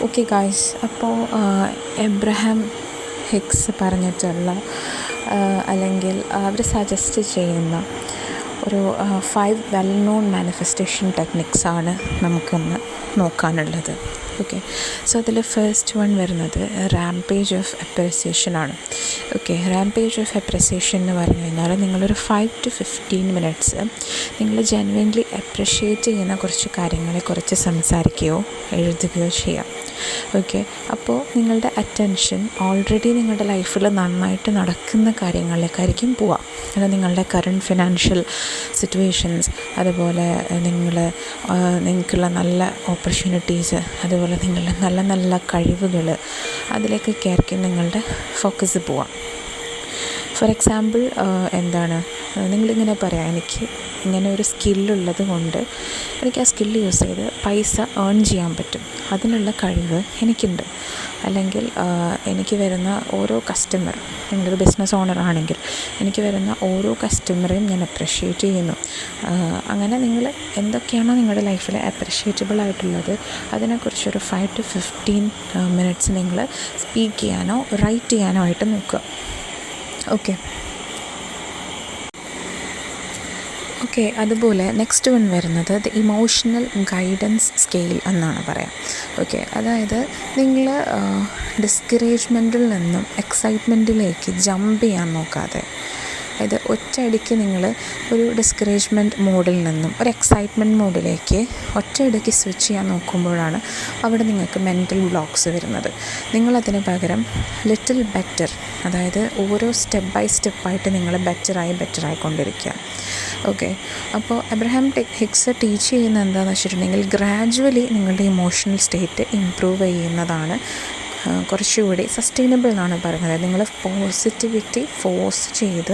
Okay guys, അപ്പോൾ Abraham Higgs പറഞ്ഞിട്ടുള്ള അല്ലെങ്കിൽ അവർ സജസ്റ്റ് ചെയ്യുന്ന ഒരു 5 വെൽ നോൺ മാനിഫെസ്റ്റേഷൻ ടെക്നിക്സാണ് നമുക്കൊന്ന് നോക്കാനുള്ളത്. ഓക്കെ, സോ അതിൽ ഫസ്റ്റ് വൺ വരുന്നത് റാംപേജ് ഓഫ് അപ്രിസിയേഷനാണ്. ഓക്കെ, റാംപേജ് ഓഫ് അപ്രിസിയേഷൻ എന്ന് പറഞ്ഞു കഴിഞ്ഞാൽ നിങ്ങളൊരു 5 to 15 മിനിറ്റ്സ് നിങ്ങൾ ജെനുവിൻലി അപ്രിഷ്യേറ്റ് ചെയ്യുന്ന കുറച്ച് കാര്യങ്ങളെക്കുറിച്ച് സംസാരിക്കുകയോ എഴുതുകയോ ചെയ്യാം. ഓക്കെ, അപ്പോൾ നിങ്ങളുടെ അറ്റൻഷൻ ഓൾറെഡി നിങ്ങളുടെ ലൈഫിൽ നന്നായിട്ട് നടക്കുന്ന കാര്യങ്ങളിലേക്കായിരിക്കും പോവുക. അത് നിങ്ങളുടെ കറണ്ട് ഫിനാൻഷ്യൽ സിറ്റുവേഷൻസ്, അതുപോലെ നിങ്ങൾക്കുള്ള നല്ല ഓപ്പർച്യൂണിറ്റീസ്, അതുപോലെ നിങ്ങളുടെ നല്ല നല്ല കഴിവുകൾ, അതിലേക്കൊക്കെ ആയിരിക്കും നിങ്ങളുടെ ഫോക്കസ് പോവാം. ഫോർ എക്സാമ്പിൾ നിങ്ങളിങ്ങനെ പറയാം, എനിക്ക് ഇങ്ങനെ ഒരു സ്കില്ലുള്ളത് കൊണ്ട് എനിക്ക് ആ സ്കില്ല് യൂസ് ചെയ്ത് പൈസ ഏൺ ചെയ്യാൻ പറ്റും, അതിനുള്ള കഴിവ് എനിക്കുണ്ട്. അല്ലെങ്കിൽ എനിക്ക് വരുന്ന ഓരോ കസ്റ്റമർ, നിങ്ങളൊരു ബിസിനസ് ഓണർ ആണെങ്കിൽ എനിക്ക് വരുന്ന ഓരോ കസ്റ്റമറെയും ഞാൻ അപ്രിഷ്യേറ്റ് ചെയ്യുന്നു. അങ്ങനെ നിങ്ങൾ എന്തൊക്കെയാണോ നിങ്ങളുടെ ലൈഫിൽ അപ്രിഷ്യേറ്റബിൾ ആയിട്ടുള്ളത് അതിനെക്കുറിച്ചൊരു 5 to 15 മിനിറ്റ്സ് നിങ്ങൾ സ്പീക്ക് ചെയ്യാനോ റൈറ്റ് ചെയ്യാനോ ആയിട്ട് നോക്കുക. ഓക്കെ, അതുപോലെ നെക്സ്റ്റ് വൺ വരുന്നത് ദ ഇമോഷണൽ ഗൈഡൻസ് സ്കെയിൽ എന്നാണ് പറയാം. ഓക്കെ, അതായത് നിങ്ങൾ ഡിസ്കറേജ്മെൻറ്റിൽ നിന്നും എക്സൈറ്റ്മെൻറ്റിലേക്ക് ജമ്പ് ചെയ്യാൻ നോക്കാതെ, അതായത് ഒറ്റയടിക്ക് നിങ്ങൾ ഒരു ഡിസ്കറേജ്മെൻറ്റ് മോഡിൽ നിന്നും ഒരു എക്സൈറ്റ്മെൻറ്റ് മോഡിലേക്ക് ഒറ്റയടിക്ക് സ്വിച്ച് ചെയ്യാൻ നോക്കുമ്പോഴാണ് അവിടെ നിങ്ങൾക്ക് മെൻ്റൽ ബ്ലോക്ക്സ് വരുന്നത്. നിങ്ങളതിന് പകരം ലിറ്റിൽ ബെറ്റർ, അതായത് ഓരോ സ്റ്റെപ്പ് ബൈ സ്റ്റെപ്പായിട്ട് നിങ്ങൾ ബെറ്ററായിക്കൊണ്ടിരിക്കുക. ഓക്കെ, അപ്പോൾ എബ്രഹാം ഹിക്സ് ടീച്ച് ചെയ്യുന്നത് എന്താണെന്ന് വെച്ചിട്ടുണ്ടെങ്കിൽ ഗ്രാജുവലി നിങ്ങളുടെ ഇമോഷണൽ സ്റ്റേറ്റ് ഇമ്പ്രൂവ് ചെയ്യുന്നതാണ് കുറച്ചുകൂടി സസ്റ്റൈനബിൾ എന്നാണ് പറയുന്നത്. നിങ്ങൾ പോസിറ്റിവിറ്റി ഫോഴ്സ് ചെയ്ത്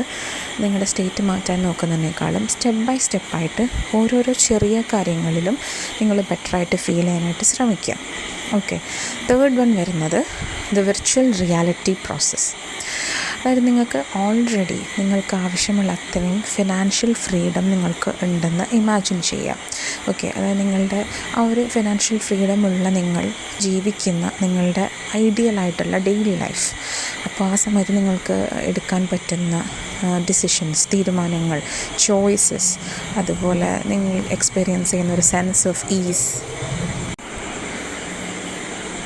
നിങ്ങളുടെ സ്റ്റേറ്റ് മാറ്റാൻ നോക്കുന്നതിനേക്കാളും സ്റ്റെപ്പ് ബൈ സ്റ്റെപ്പായിട്ട് ഓരോരോ ചെറിയ കാര്യങ്ങളിലും നിങ്ങൾ ബെറ്ററായിട്ട് ഫീൽ ചെയ്യാനായിട്ട് ശ്രമിക്കുക. ഓക്കെ, തേർഡ് വൺ വരുന്നത് ദ വിർച്വൽ റിയാലിറ്റി പ്രോസസ്സ്. അതായത് നിങ്ങൾക്ക് ആവശ്യമുള്ള അത്രയും ഫിനാൻഷ്യൽ ഫ്രീഡം നിങ്ങൾക്ക് ഉണ്ടെന്ന് ഇമാജിൻ ചെയ്യാം. ഓക്കെ, അതായത് നിങ്ങളുടെ ആ ഒരു ഫിനാൻഷ്യൽ ഫ്രീഡമുള്ള നിങ്ങൾ ജീവിക്കുന്ന നിങ്ങളുടെ ഐഡിയലായിട്ടുള്ള ഡെയിലി ലൈഫ്. അപ്പോൾ ആ സമയത്ത് നിങ്ങൾക്ക് എടുക്കാൻ പറ്റുന്ന ഡിസിഷൻസ്, തീരുമാനങ്ങൾ, ചോയ്സസ്, അതുപോലെ നിങ്ങൾ എക്സ്പീരിയൻസ് ചെയ്യുന്ന ഒരു സെൻസ് ഓഫ് ഈസ്,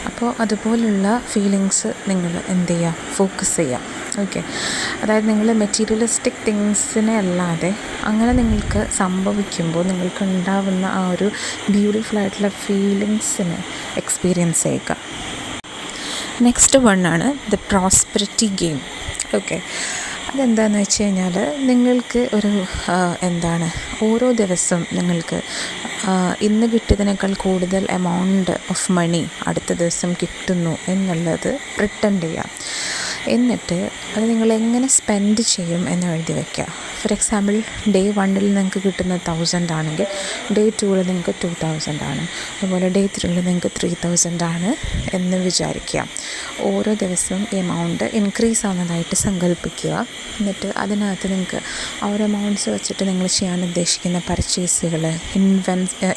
അപ്പോൾ അതുപോലുള്ള ഫീലിങ്സ് നിങ്ങൾ എന്ത് ചെയ്യുക, ഫോക്കസ് ചെയ്യുക. ഓക്കെ, അതായത് നിങ്ങൾ മെറ്റീരിയലിസ്റ്റിക് തിങ്സിനെ അല്ലാതെ അങ്ങനെ നിങ്ങൾക്ക് സംഭവിക്കുമ്പോൾ നിങ്ങൾക്ക് ഉണ്ടാവുന്ന ആ ഒരു ബ്യൂട്ടിഫുൾ ആയിട്ടുള്ള ഫീലിങ്സിനെ എക്സ്പീരിയൻസ് ചെയ്യുക. നെക്സ്റ്റ് വണ്ണാണ് ദ പ്രോസ്പെരിറ്റി ഗെയിം. ഓക്കെ, അതെന്താണെന്ന് വെച്ച് കഴിഞ്ഞാൽ നിങ്ങൾക്ക് ഒരു ഓരോ ദിവസവും നിങ്ങൾക്ക് ഇന്ന് കിട്ടിയതിനേക്കാൾ കൂടുതൽ എമൗണ്ട് ഓഫ് മണി അടുത്ത ദിവസം കിട്ടുന്നു എന്നുള്ളത് പ്രിറ്റൻഡ് ചെയ്യാം. എന്നിട്ട് അത് നിങ്ങൾ എങ്ങനെ സ്പെൻഡ് ചെയ്യും എന്ന് എഴുതി വയ്ക്കുക. ഫോർ എക്സാമ്പിൾ ഡേ 1 നിങ്ങൾക്ക് കിട്ടുന്ന 1000 ആണെങ്കിൽ ഡേ 2 നിങ്ങൾക്ക് 2000 ആണ്, അതുപോലെ ഡേ 3 നിങ്ങൾക്ക് 3000 ആണ് എന്ന് വിചാരിക്കുക. ഓരോ ദിവസവും ഈ എമൗണ്ട് ഇൻക്രീസ് ആവുന്നതായിട്ട് സങ്കല്പിക്കുക. എന്നിട്ട് അതിനകത്ത് നിങ്ങൾക്ക് ആ ഒരു എമൗണ്ട്സ് വെച്ചിട്ട് നിങ്ങൾ ചെയ്യാൻ ഉദ്ദേശിക്കുന്ന പർച്ചേസുകൾ,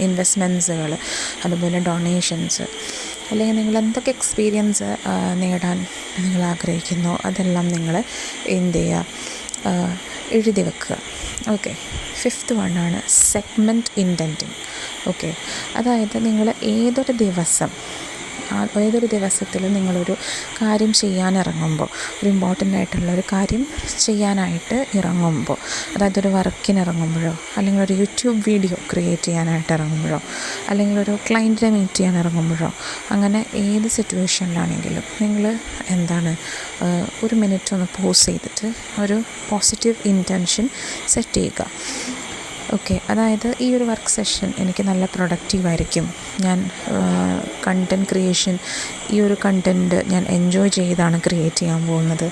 ഇൻവെസ്റ്റ്മെൻറ്റ്സുകൾ, അതുപോലെ ഡൊണേഷൻസ്, അല്ലെങ്കിൽ നിങ്ങൾ എന്തൊക്കെ എക്സ്പീരിയൻസ് നേടാൻ നിങ്ങൾ ആഗ്രഹിക്കുന്നു അതെല്ലാം നിങ്ങൾ എന്ത് ചെയ്യുക, എഴുതി വെക്കുക. ഓക്കെ, ഫിഫ്ത്ത് വണ്ണാണ് സെഗ്മെൻറ്റ് ഇൻറ്റൻറ്റിങ്. ഓക്കെ, അതായത് നിങ്ങൾ ഏതൊരു ദിവസത്തിൽ നിങ്ങളൊരു കാര്യം ചെയ്യാനിറങ്ങുമ്പോൾ, ഒരു ഇമ്പോർട്ടൻ്റ് ആയിട്ടുള്ള ഒരു കാര്യം ചെയ്യാനായിട്ട് ഇറങ്ങുമ്പോൾ, അതായത് ഒരു വർക്കിനിറങ്ങുമ്പോഴോ, അല്ലെങ്കിൽ ഒരു യൂട്യൂബ് വീഡിയോ ക്രിയേറ്റ് ചെയ്യാനായിട്ട് ഇറങ്ങുമ്പോഴോ, അല്ലെങ്കിൽ ഒരു ക്ലയൻറ്റിനെ മീറ്റ് ചെയ്യാൻ ഇറങ്ങുമ്പോഴോ, അങ്ങനെ ഏത് സിറ്റുവേഷനിലാണെങ്കിലും നിങ്ങൾ ഒരു മിനിറ്റ് ഒന്ന് പോസ് ചെയ്തിട്ട് ഒരു പോസിറ്റീവ് ഇൻറ്റൻഷൻ സെറ്റ് ചെയ്യുക. ഓക്കെ, അതായത് ഈ ഒരു വർക്ക് സെഷൻ എനിക്ക് നല്ല പ്രൊഡക്റ്റീവായിരിക്കും, ഞാൻ കണ്ടൻറ് ക്രിയേഷൻ, ഈ ഒരു കണ്ടൻറ്റ് ഞാൻ എൻജോയ് ചെയ്താണ് ക്രിയേറ്റ് ചെയ്യാൻ പോകുന്നത്,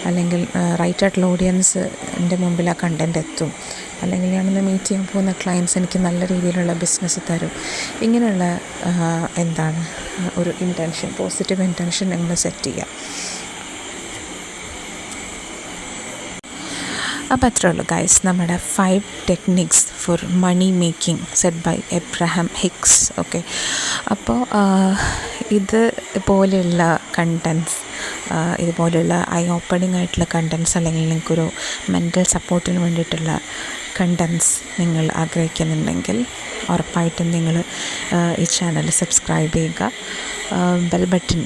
അല്ലെങ്കിൽ റൈറ്റ് ആയിട്ടുള്ള ഓഡിയൻസിൻ്റെ മുമ്പിൽ ആ കണ്ടൻറ്റ് എത്തും, അല്ലെങ്കിൽ ഞാനിന്ന് മീറ്റ് ചെയ്യാൻ പോകുന്ന ക്ലയൻറ്റ്സ് എനിക്ക് നല്ല രീതിയിലുള്ള ബിസിനസ് തരും. ഇങ്ങനെയുള്ള ഒരു ഇൻറ്റൻഷൻ, പോസിറ്റീവ് ഇൻറ്റൻഷൻ നിങ്ങൾ സെറ്റ് ചെയ്യുക. അപ്പോൾ അത്രേ ഉള്ളൂ ഗൈസ്, നമ്മുടെ 5 techniques for money making set by Abraham Hicks. Okay, അപ്പോൾ ഇതുപോലെയുള്ള കണ്ടൻസ്, ഇതുപോലെയുള്ള ഐ ഓപ്പണിംഗ് ആയിട്ടുള്ള കണ്ടൻസ്, അല്ലെങ്കിൽ നിങ്ങൾക്കൊരു മെൻ്റൽ സപ്പോർട്ടിന് വേണ്ടിയിട്ടുള്ള കണ്ടൻസ് നിങ്ങൾ ആഗ്രഹിക്കുന്നുണ്ടെങ്കിൽ ഉറപ്പായിട്ടും നിങ്ങൾ ഈ ചാനൽ സബ്സ്ക്രൈബ് ചെയ്യുക, ബെൽ ബട്ടൺ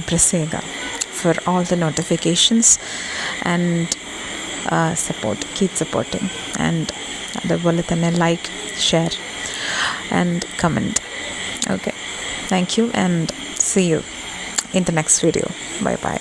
പ്രസ് ചെയ്യുക for all the notifications and keep supporting, and അതുപോലെ തന്നെ like, share and comment. Okay, thank you and see you in the next video. Bye bye.